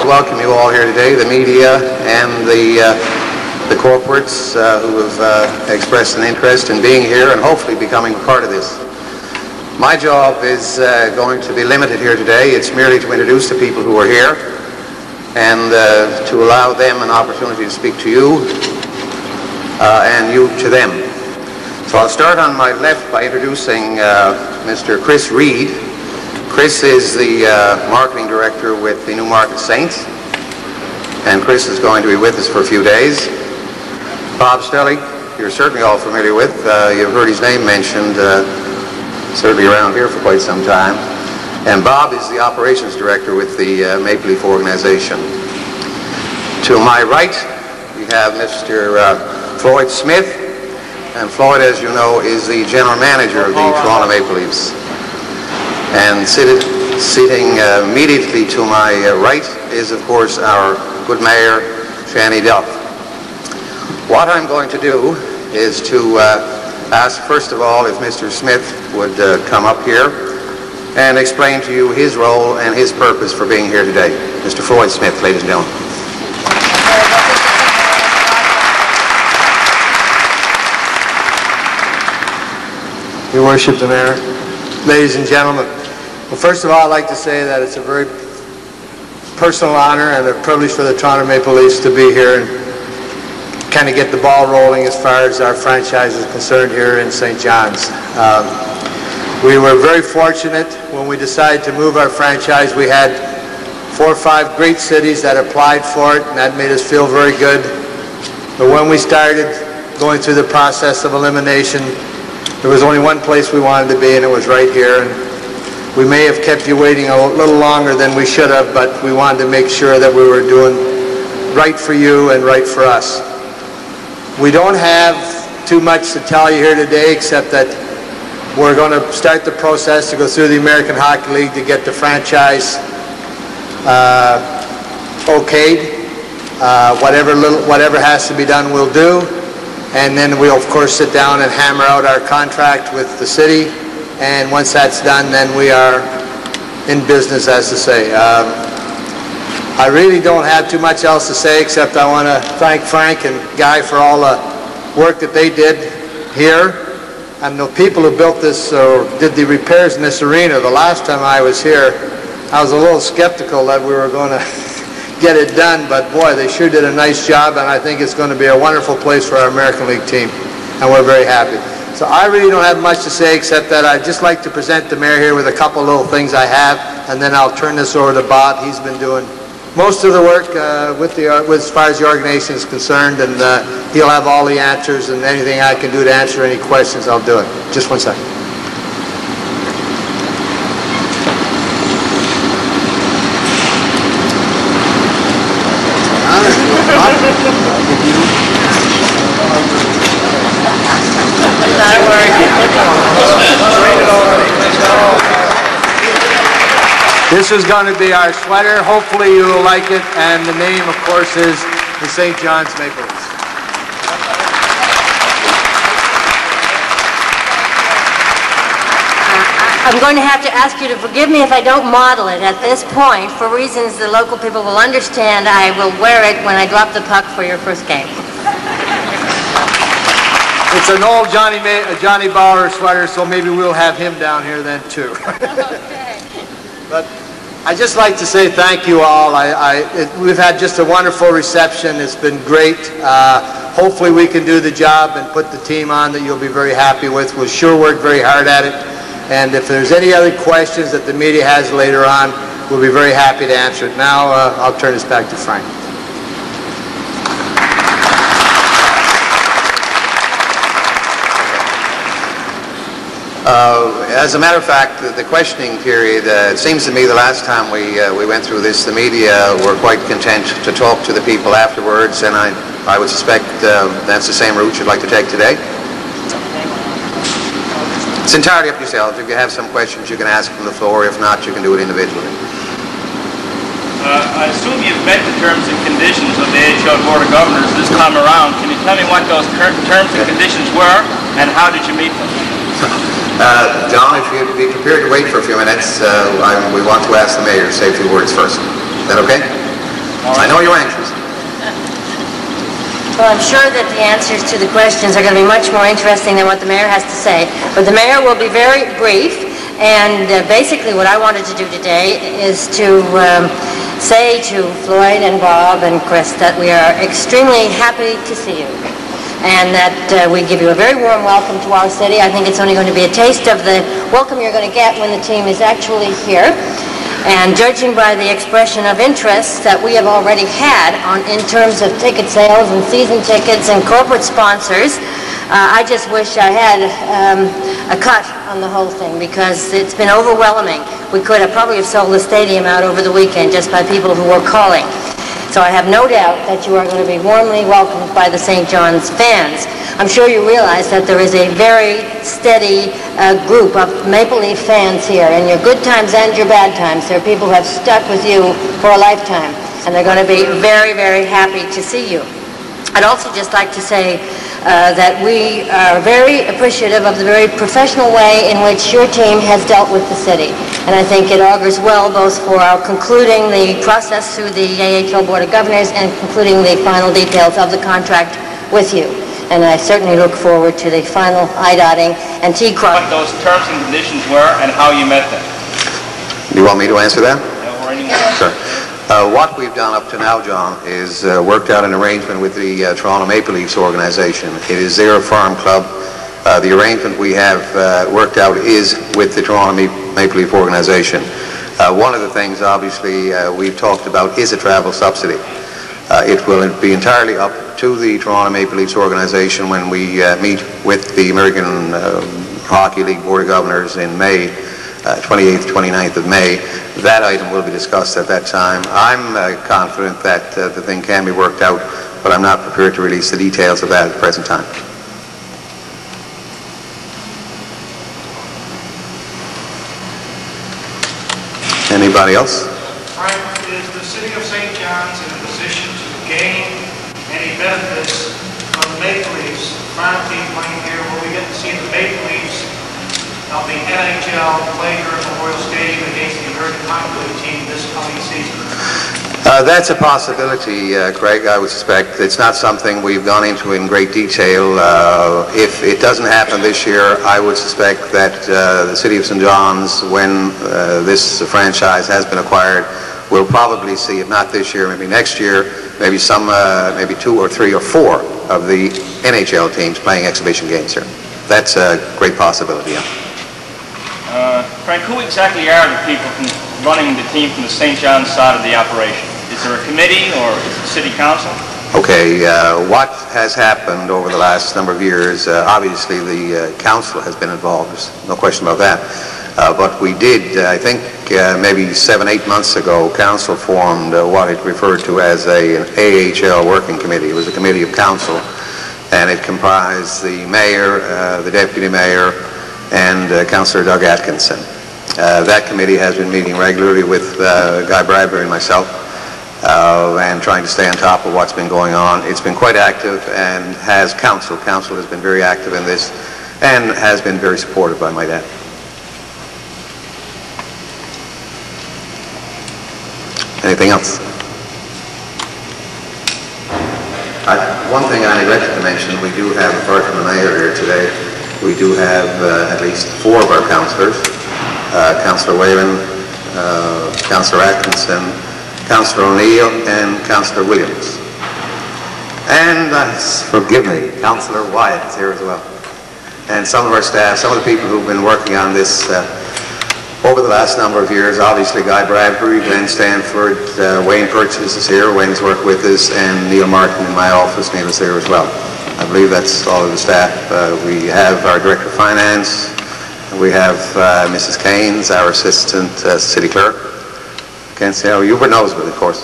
welcome you all here today, the media and the corporates who have expressed an interest in being here and hopefully becoming a part of this. My job is going to be limited here today. It's merely to introduce the people who are here and to allow them an opportunity to speak to you and you to them. So I'll start on my left by introducing Mr. Chris Reed. Chris is the marketing director with the Newmarket Saints, and Chris is going to be with us for a few days. Bob Stelly, you're certainly all familiar with. You've heard his name mentioned certainly around here for quite some time. And Bob is the operations director with the Maple Leaf organization. To my right, we have Mr. Floyd Smith, and Floyd, as you know, is the general manager of the Toronto Maple Leafs. And sitting immediately to my right is, of course, our good mayor, Shanny. What I'm going to do is to ask, first of all, if Mr. Smith would come up here and explain to you his role and his purpose for being here today. Mr. Floyd Smith, ladies and gentlemen. Your Worship, the Mayor, ladies and gentlemen. Well, first of all, I'd like to say that it's a very personal honor and a privilege for the Toronto Maple Leafs to be here and kind of get the ball rolling as far as our franchise is concerned here in St. John's. We were very fortunate when we decided to move our franchise. We had 4 or 5 great cities that applied for it, and that made us feel very good. But when we started going through the process of elimination, there was only one place we wanted to be, and it was right here. And we may have kept you waiting a little longer than we should have, but we wanted to make sure that we were doing right for you and right for us. We don't have too much to tell you here today, except that we're going to start the process to go through the American Hockey League to get the franchise okayed. Whatever has to be done, we'll do. And then we'll, of course, sit down and hammer out our contract with the city. And once that's done, then we are in business, as to say. I really don't have too much else to say, except I want to thank Frank and Guy for all the work that they did here. And the people who built this, or did the repairs in this arena, the last time I was here, I was a little skeptical that we were going to get it done, but boy, they sure did a nice job, and I think it's going to be a wonderful place for our American League team, and we're very happy. So I really don't have much to say, except that I'd just like to present the mayor here with a couple little things I have, and then I'll turn this over to Bob. He's been doing most of the work as far as the organization is concerned, and he'll have all the answers, and anything I can do to answer any questions, I'll do it. Just one second. This is going to be our sweater. Hopefully you will like it. And the name, of course, is the St. John's Maple Leafs. I'm going to have to ask you to forgive me if I don't model it at this point. For reasons the local people will understand, I will wear it when I drop the puck for your first game. It's an old Johnny Bauer sweater, so maybe we'll have him down here then too. Okay. But I'd just like to say thank you all. We've had just a wonderful reception. It's been great. Hopefully we can do the job and put the team on that you'll be very happy with. We'll sure work very hard at it. And if there's any other questions that the media has later on, we'll be very happy to answer it. Now I'll turn this back to Frank. As a matter of fact, the questioning period, it seems to me the last time we went through this, the media were quite content to talk to the people afterwards, and I would suspect that's the same route you'd like to take today. It's entirely up to yourselves. If you have some questions, you can ask from the floor. If not, you can do it individually. I assume you've met the terms and conditions of the AHL Board of Governors this time around. Can you tell me what those terms and conditions were, and how did you meet them? John, if you'd be prepared to wait for a few minutes, we want to ask the mayor to say a few words first. Is that okay? I know you're anxious. Well, I'm sure that the answers to the questions are going to be much more interesting than what the mayor has to say. But the mayor will be very brief. And basically what I wanted to do today is to say to Floyd and Bob and Chris that we are extremely happy to see you. And that we give you a very warm welcome to our city. I think it's only going to be a taste of the welcome you're going to get when the team is actually here. And judging by the expression of interest that we have already had in terms of ticket sales and season tickets and corporate sponsors, I just wish I had a cut on the whole thing, because it's been overwhelming. We could have probably sold the stadium out over the weekend just by people who were calling. So I have no doubt that you are going to be warmly welcomed by the St. John's fans. I'm sure you realize that there is a very steady group of Maple Leaf fans here, in your good times and your bad times. There are people who have stuck with you for a lifetime, and they're going to be very, very happy to see you. I'd also just like to say that we are very appreciative of the very professional way in which your team has dealt with the city. And I think it augurs well both for our concluding the process through the AHL Board of Governors and concluding the final details of the contract with you. And I certainly look forward to the final I-dotting and T-crossing. What those terms and conditions were and how you met them. Do you want me to answer that? Or anyone else? Sure. What we've done up to now, John, is worked out an arrangement with the Toronto Maple Leafs organization. It is their farm club. The arrangement we have worked out is with the Toronto Maple Leaf organization. One of the things, obviously, we've talked about is a travel subsidy. It will be entirely up to the Toronto Maple Leafs organization when we meet with the American Hockey League Board of Governors in May, 28th, 29th of May. That item will be discussed at that time. I'm confident that the thing can be worked out, but I'm not prepared to release the details of that at the present time. Anybody else? Frank, is the City of St. John's in a position to gain any benefits from the Maple Leafs, farm team playing here? Will we get to see the Maple Leafs of the NHL play here at Memorial Stadium against the American Hockey League team this coming season? That's a possibility, Craig, I would suspect. It's not something we've gone into in great detail. If it doesn't happen this year, I would suspect that the City of St. John's, when this franchise has been acquired, will probably see, if not this year, maybe next year, maybe maybe 2 or 3 or 4 of the NHL teams playing exhibition games here. That's a great possibility, yeah. Frank, who exactly are the people running the team from the St. John's side of the operation? Is there a committee or is it city council? Okay, what has happened over the last number of years, obviously the council has been involved, there's no question about that. But we did, I think maybe 7-8 months ago, council formed what it referred to as an AHL working committee. It was a committee of council, and it comprised the mayor, the deputy mayor, and Councillor Doug Atkinson. That committee has been meeting regularly with Guy Bradbury and myself and trying to stay on top of what's been going on. It's been quite active, and council has been very active in this and has been very supportive, I might add. Anything else? One thing I neglected to mention, we do have, apart from the mayor here today, we do have at least 4 of our councillors, Councillor Whalen, Councillor Atkinson, Councillor O'Neill, and Councillor Williams. And, forgive me, Councillor Wyatt is here as well. And some of our staff, some of the people who've been working on this over the last number of years, obviously Guy Bradbury, Glenn Stanford, Wayne Purchase is here, Wayne's worked with us, and Neil Martin in my office, Neil is here as well. I believe that's all of the staff. We have our Director of Finance, we have Mrs. Keynes, our Assistant City Clerk. Can't say how Hubert knows, but of course.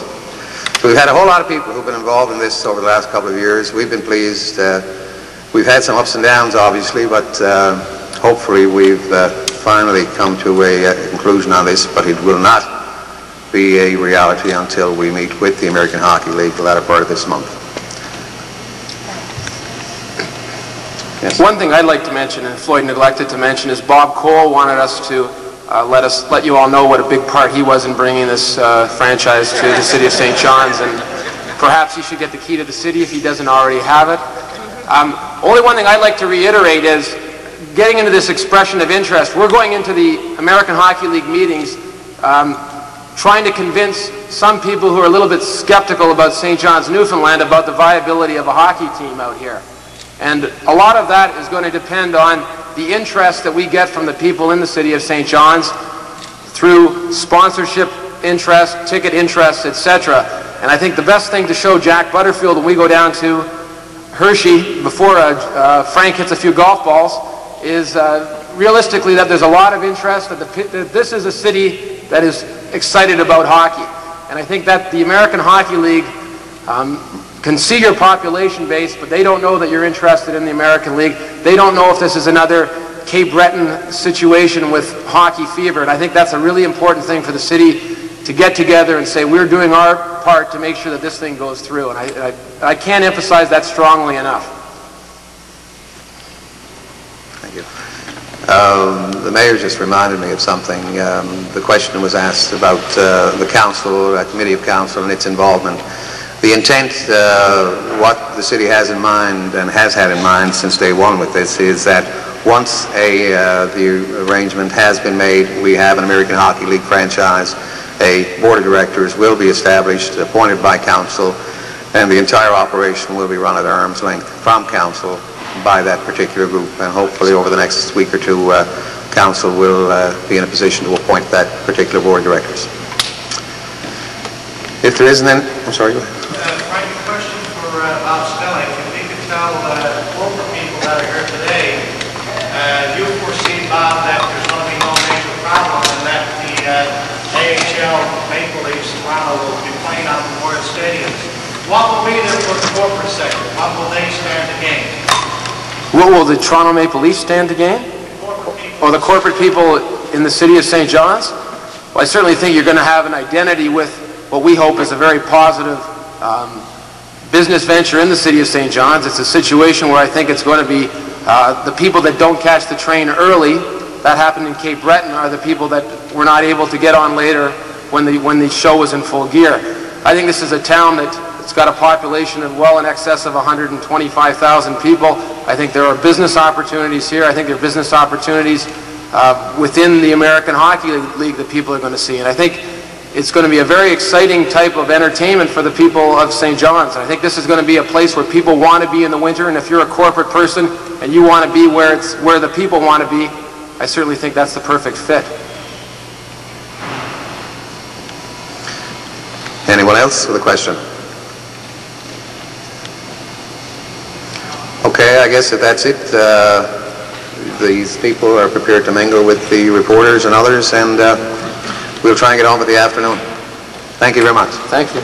So we've had a whole lot of people who've been involved in this over the last couple of years. We've been pleased. We've had some ups and downs, obviously, but hopefully we've finally come to a conclusion on this, but it will not be a reality until we meet with the American Hockey League the latter part of this month. Yes. One thing I'd like to mention, and Floyd neglected to mention, is Bob Cole wanted us to let you all know what a big part he was in bringing this franchise to the city of St. John's, and perhaps he should get the key to the city if he doesn't already have it. Only one thing I'd like to reiterate is getting into this expression of interest. We're going into the American Hockey League meetings trying to convince some people who are a little bit skeptical about St. John's, Newfoundland, about the viability of a hockey team out here. And a lot of that is going to depend on the interest that we get from the people in the city of St. John's through sponsorship interest, ticket interest, etc. And I think the best thing to show Jack Butterfield when we go down to Hershey before Frank hits a few golf balls is realistically that there's a lot of interest, that this is a city that is excited about hockey. And I think that the American Hockey League can see your population base, but they don't know that you're interested in the American League. They don't know if this is another Cape Breton situation with hockey fever. And I think that's a really important thing for the city to get together and say, we're doing our part to make sure that this thing goes through. And I can't emphasize that strongly enough. Thank you. The mayor just reminded me of something. The question was asked about the council, committee of council, and its involvement. The intent, what the city has in mind and has had in mind since day one with this, is that once the arrangement has been made, we have an American Hockey League franchise, a board of directors will be established, appointed by council, and the entire operation will be run at arm's length from council by that particular group. And hopefully over the next week or two, council will be in a position to appoint that particular board of directors. If there isn't, then I'm sorry. Go ahead. Frank, a question for Bob Spelling. If we could tell corporate people that are here today, you foresee, Bob, that there's going to be no major problem and that the AHL Maple Leafs Toronto will be playing on Memorial Stadium. What will be there for the corporate sector? What will they stand to gain? What will the Toronto Maple Leafs stand to gain? Or the corporate people in the city of St. John's? Well, I certainly think you're going to have an identity with what we hope is a very positive business venture in the city of St. John's. It's a situation where I think it's going to be the people that don't catch the train early, that happened in Cape Breton, are the people that were not able to get on later when the show was in full gear. I think this is a town that's got a population of well in excess of 125,000 people. I think there are business opportunities here. I think there are business opportunities within the American Hockey League that people are going to see. And I think it's going to be a very exciting type of entertainment for the people of St. John's. And I think this is going to be a place where people want to be in the winter, and if you're a corporate person and you want to be where the people want to be, I certainly think that's the perfect fit. Anyone else with a question? Okay, I guess if that's it, these people are prepared to mingle with the reporters and others, and we'll try and get on with the afternoon. Thank you very much. Thank you.